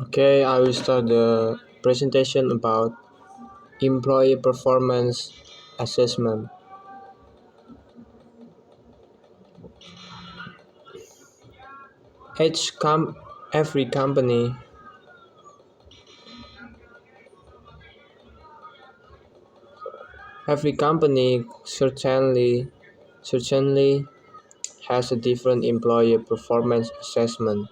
Okay, I will start the presentation about employee performance assessment. Each com- every company every company certainly has a different employee performance assessment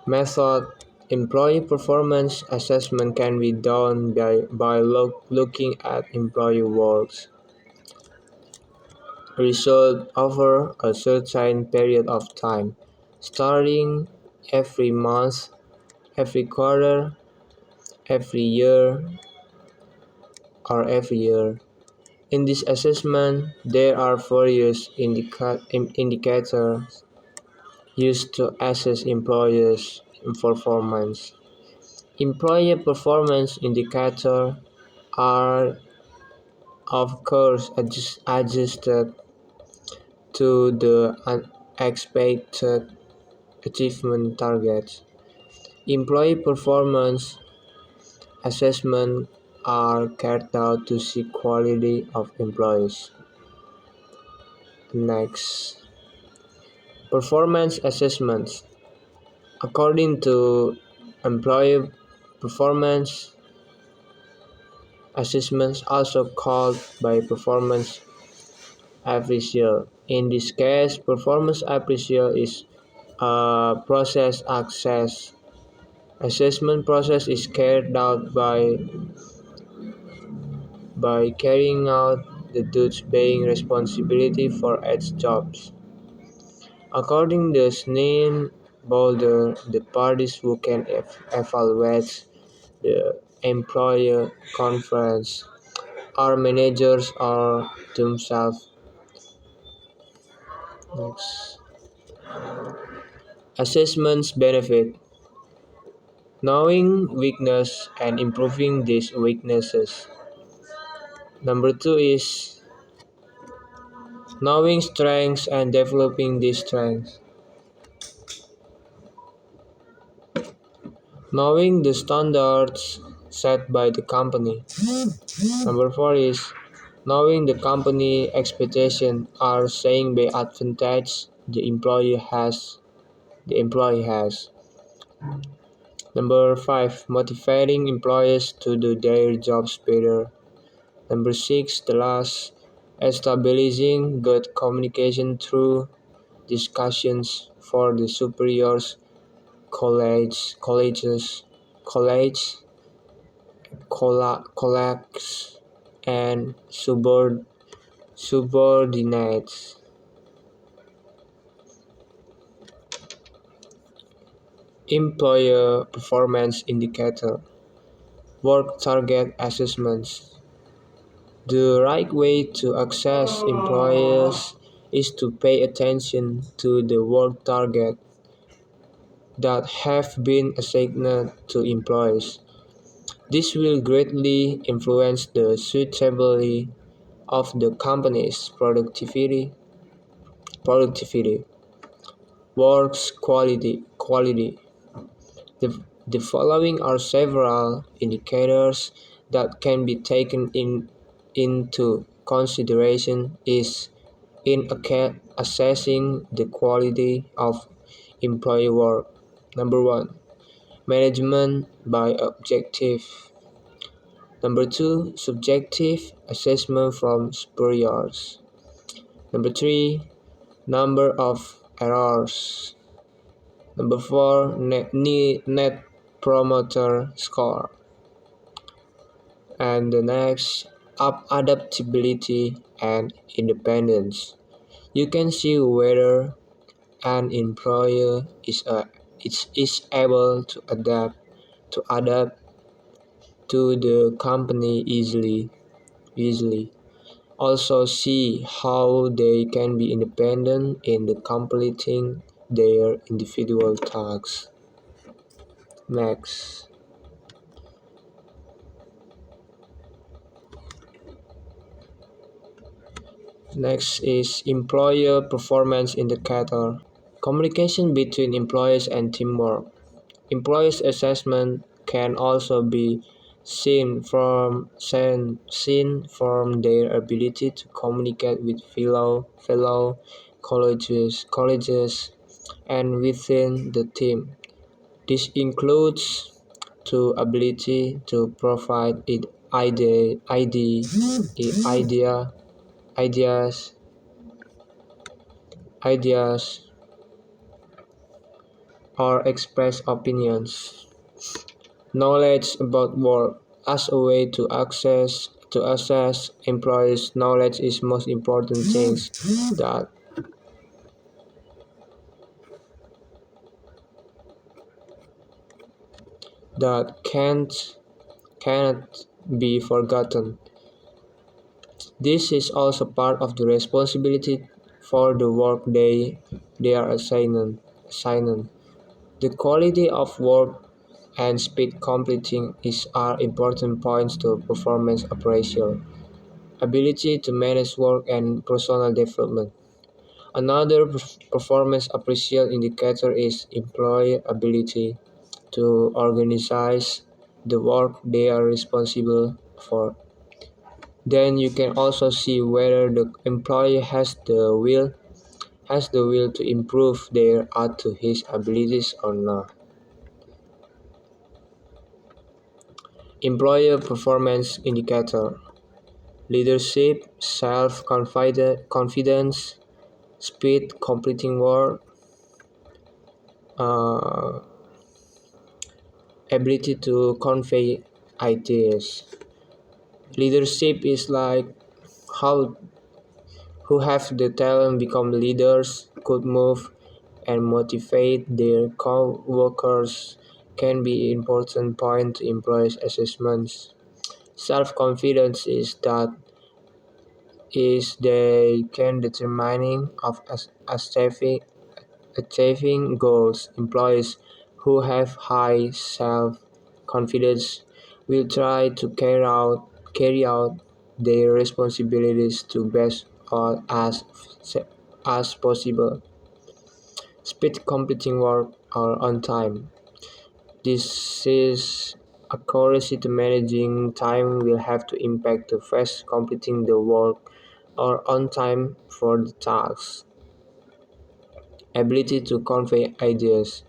method. Employee performance assessment can be done by looking at employee works result over a certain period of time, starting every month, every quarter, every year, or every year. In this assessment, there are various indicators used to assess employers' performance. Employee performance indicators are, of course, adjusted to the expected achievement targets. Employee performance assessments are carried out to see quality of employees. Next, performance assessments. According to employee performance assessments, also called by performance appraisal. In this case, performance appraisal is a process access assessment process is carried out by carrying out the duties being responsibility for its jobs. According to Sneen Boulder, the parties who can evaluate the employer conference are managers or themselves. Next. Assessments benefit. Knowing weakness and improving these weaknesses. Number two is knowing strengths and developing these strengths. Knowing the standards set by the company. Number four is knowing the company expectations are saying by advantage the employee has. Number five, motivating employees to do their jobs better. Number six, the last, establishing good communication through discussions for the superiors, college, colleagues, and subordinates. Employer performance indicator, work target assessments. The right way to assess employers is to pay attention to the work target that have been assigned to employees. This will greatly influence the suitability of the company's productivity, works quality. The following are several indicators that can be taken into consideration in assessing the quality of employee work. Number one, management by objective. Number two, subjective assessment from superiors. Number three, number of errors. Number four, net promoter score. And the next, adaptability and independence. You can see whether an employer is able to adapt to the company easily. Also see how they can be independent in the completing their individual tasks. Next. Next is employer performance indicator. Communication between employees and teamwork. Employees' assessment can also be seen from their ability to communicate with fellow colleagues and within the team. This includes to ability to provide idea, ideas, ideas, or express opinions. Knowledge about work as a way to assess employees' knowledge is most important things that that cannot be forgotten. This is also part of the responsibility for the work they are assigned. The quality of work and speed completing are important points to performance appraisal. Ability to manage work and personal development. Another performance appraisal indicator is employee ability to organize the work they are responsible for. Then you can also see whether the employee has the will to improve their up to his abilities or not. Employer performance indicator: leadership, self-confidence, speed completing work, uh, ability to convey ideas. Leadership is like how who have the talent become leaders, could move and motivate their co-workers can be important point to employees' assessments. Self-confidence is they can determining of achieving goals. Employees who have high self-confidence will try to carry out their responsibilities to best or as possible. Speed completing work or on time. This is accuracy to managing time will have to impact the fast completing the work or on time for the tasks. Ability to convey ideas.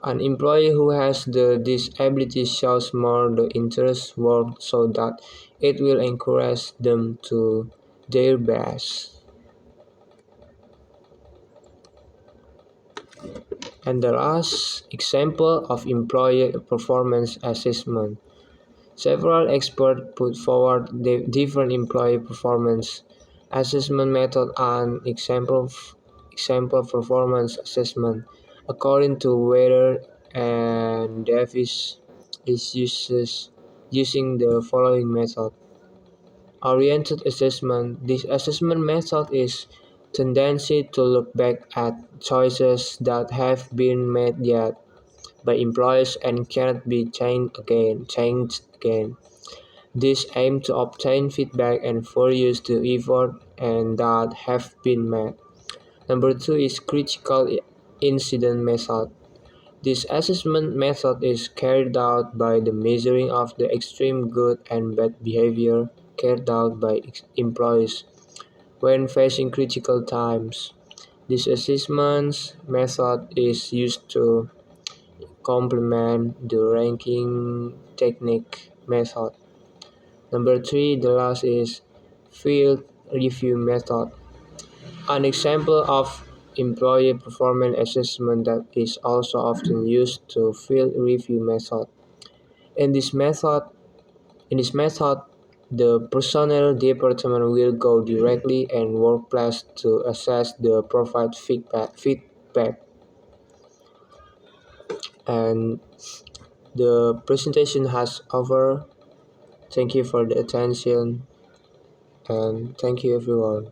An employee who has this ability shows more the interest work so that it will encourage them to their best. And the last example of employee performance assessment. Several experts put forward different employee performance assessment methods and example performance assessment. According to Weather and Davis is using the following method. Oriented assessment. This assessment method is tendency to look back at choices that have been made yet by employees and cannot be changed again. This aims to obtain feedback and for use to effort and that have been made. Number two is critical incident method. This assessment method is carried out by the measuring of the extreme good and bad behavior carried out by employees when facing critical times. This assessment method is used to complement the ranking technique method. Number three, the last is field review method. An example of employee performance assessment that is also often used to field review method. In this method, in this method, the personnel department will go directly and workplace to assess the provide feedback. And the presentation has over. Thank you for the attention and thank you everyone.